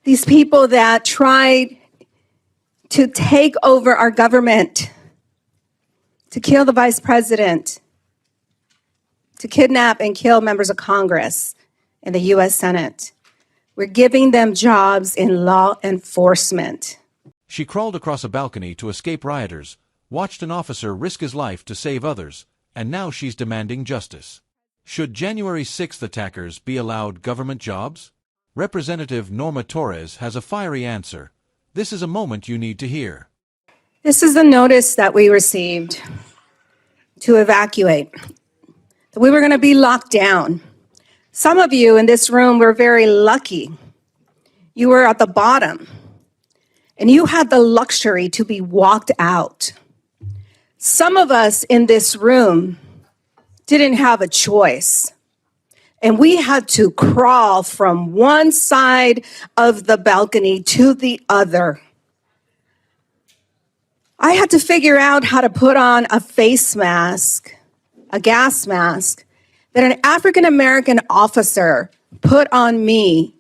these people that tried to take over our government, to kill the vice president, to kidnap and kill members of Congress and the U.S. Senate. We're giving them jobs in law enforcement. She crawled across a balcony to escape rioters, watched an officer risk his life to save others, and now she's demanding justice. Should January 6th attackers be allowed government jobs? Representative Norma Torres has a fiery answer. This is a moment you need to hear. This is the notice that we received to evacuate. That we were going to be locked down. Some of you in this room were very lucky. You were at the bottom, and you had the luxury to be walked out. Some of us in this room didn't have a choice, and we had to crawl from one side of the balcony to the other. I had to figure out how to put on a face mask, a gas mask, that an African-American officer put on me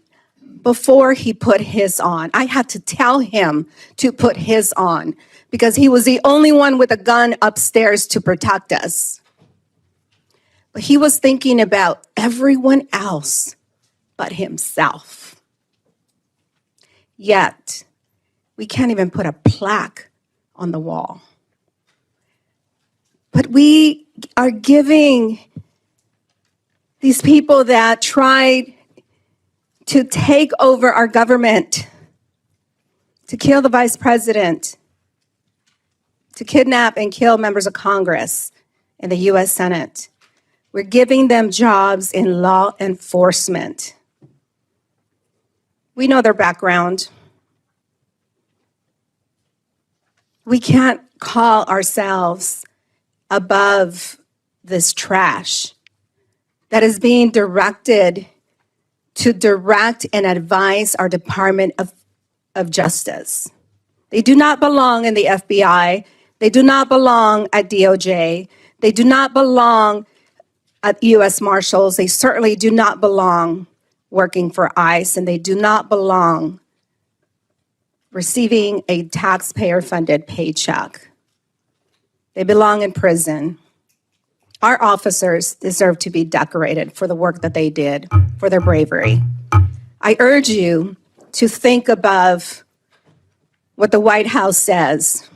before he put his on. I had to tell him to put his on because he was the only one with a gun upstairs to protect us. But he was thinking about everyone else but himself. Yet, we can't even put a plaque on the wall. But we are giving these people that tried to take over our government, to kill the vice president, to kidnap and kill members of Congress and the U.S. Senate. We're giving them jobs in law enforcement. We know their background. We can't call ourselves above this trash that is being directed to direct and advise our Department of Justice. They do not belong in the FBI. They do not belong at DOJ. They do not belong at U.S. Marshals. They certainly do not belong working for ICE, and they do not belong receiving a taxpayer-funded paycheck. They belong in prison. Our officers deserve to be decorated for the work that they did, for their bravery. I urge you to think above what the White House says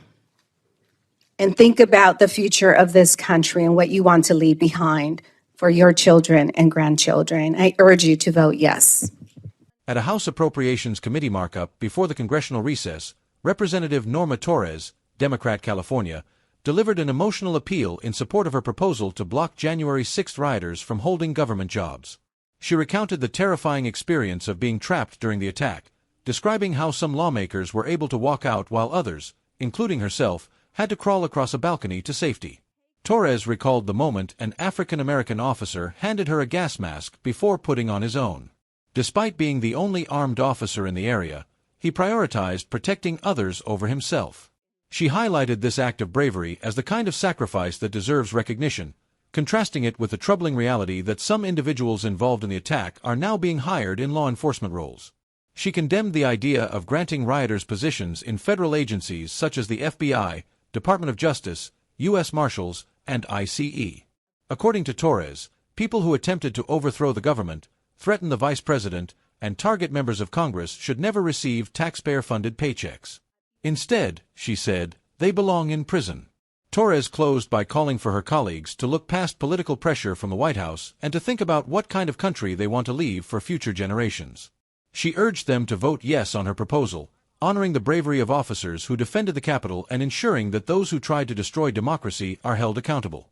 and think about the future of this country and what you want to leave behind for your children and grandchildren. I urge you to vote yes. At a House Appropriations Committee markup before the congressional recess, Representative Norma Torres, Democrat, California, delivered an emotional appeal in support of her proposal to block January 6th rioters from holding government jobs. She recounted the terrifying experience of being trapped during the attack, describing how some lawmakers were able to walk out while others, including herself, had to crawl across a balcony to safety. Torres recalled the moment an African-American officer handed her a gas mask before putting on his own. Despite being the only armed officer in the area, he prioritized protecting others over himself. She highlighted this act of bravery as the kind of sacrifice that deserves recognition, contrasting it with the troubling reality that some individuals involved in the attack are now being hired in law enforcement roles. She condemned the idea of granting rioters positions in federal agencies such as the FBI, Department of Justice, U.S. Marshals, and ICE. According to Torres, people who attempted to overthrow the government, threaten the vice president, and target members of Congress should never receive taxpayer-funded paychecks. Instead, she said, they belong in prison. Torres closed by calling for her colleagues to look past political pressure from the White House and to think about what kind of country they want to leave for future generations. She urged them to vote yes on her proposal, honoring the bravery of officers who defended the Capitol and ensuring that those who tried to destroy democracy are held accountable.